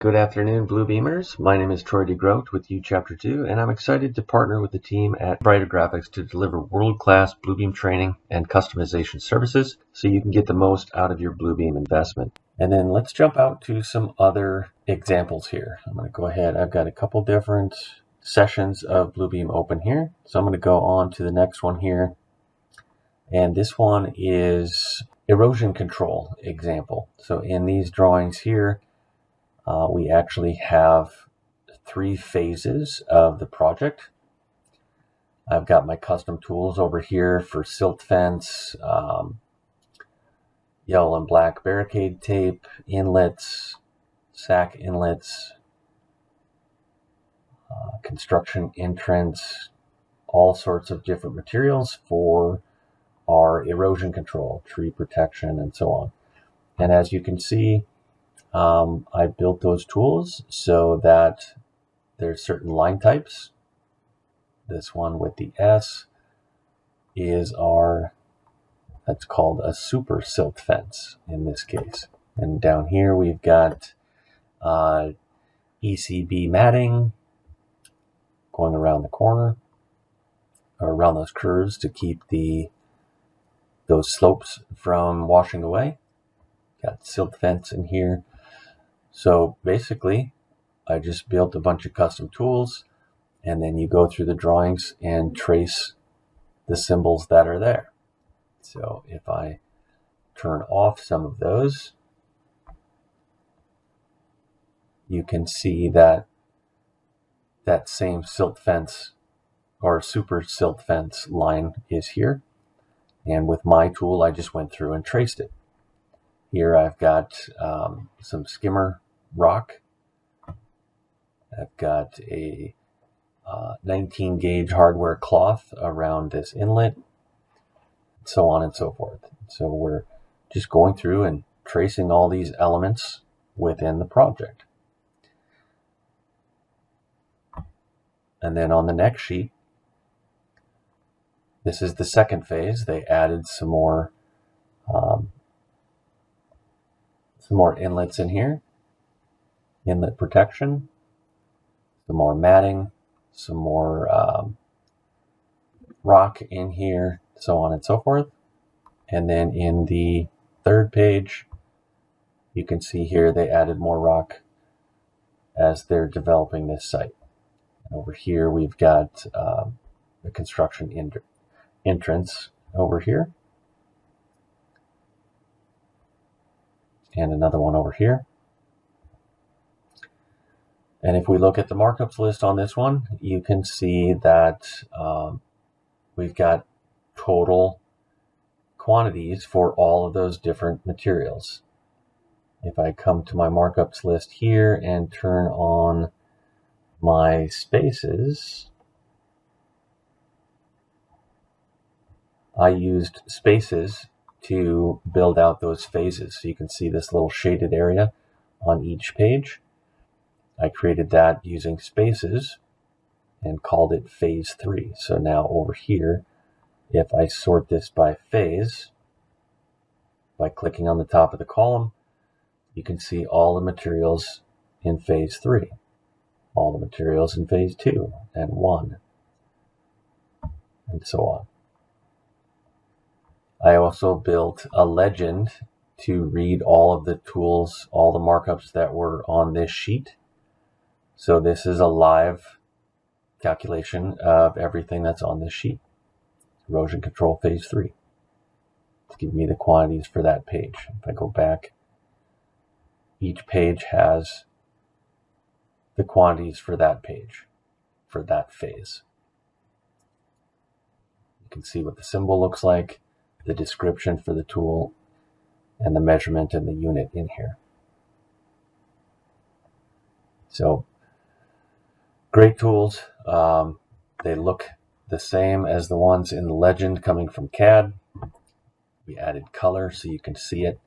Good afternoon, Bluebeamers. My name is Troy DeGroot with U Chapter 2, and I'm excited to partner with the team at Brighter Graphics to deliver world-class Bluebeam training and customization services so you can get the most out of your Bluebeam investment. And then let's jump out to some other examples here. I'm going to go ahead. I've got a couple different sessions of Bluebeam open here. So I'm going to go on to the next one here. And this one is erosion control example. So in these drawings here, we actually have 3 phases of the project. I've got my custom tools over here for silt fence, yellow and black barricade tape, inlets, sack inlets, construction entrance, all sorts of different materials for our erosion control, tree protection, and so on. And as you can see, I built those tools so that there's certain line types. This one with the S is that's called a super silt fence in this case. And down here we've got ECB matting going around the corner, or around those curves to keep those slopes from washing away. Got silt fence in here. So basically, I just built a bunch of custom tools, and then you go through the drawings and trace the symbols that are there. So if I turn off some of those, you can see that that same silt fence or super silt fence line is here. And with my tool, I just went through and traced it. Here I've got some skimmer rock. I've got a 19 gauge hardware cloth around this inlet, so on and so forth. So we're just going through and tracing all these elements within the project. And then on the next sheet, this is the second phase. They added some more inlets in here, inlet protection, some more matting, some more rock in here, so on and so forth. And then in the third page, you can see here they added more rock as they're developing this site. Over here we've got the construction entrance over here, and another one over here. And if we look at the markups list on this one, you can see that we've got total quantities for all of those different materials. If I come to my markups list here and turn on my spaces, I used spaces to build out those phases. So you can see this little shaded area on each page. I created that using spaces and called it phase 3. So now over here, if I sort this by phase, by clicking on the top of the column, you can see all the materials in phase 3, all the materials in phase 2 and 1, and so on. I also built a legend to read all of the tools, all the markups that were on this sheet. So this is a live calculation of everything that's on this sheet. Erosion control phase 3. It's giving me the quantities for that page. If I go back, each page has the quantities for that page, for that phase. You can see what the symbol looks like, the description for the tool, and the measurement and the unit in here. So great tools. They look the same as the ones in the legend coming from CAD. We added color so you can see it,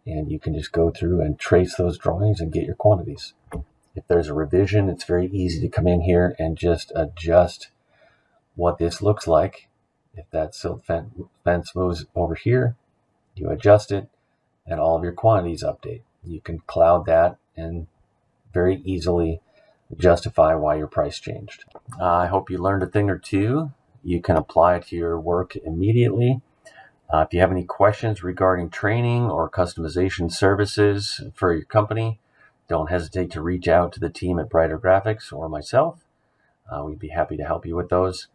and you can just go through and trace those drawings and get your quantities. If there's a revision, it's very easy to come in here and just adjust what this looks like. If that silt fence moves over here, you adjust it, and all of your quantities update. You can cloud that and very easily justify why your price changed. I hope you learned a thing or two. You can apply it to your work immediately. If you have any questions regarding training or customization services for your company, don't hesitate to reach out to the team at Brighter Graphics or myself. We'd be happy to help you with those.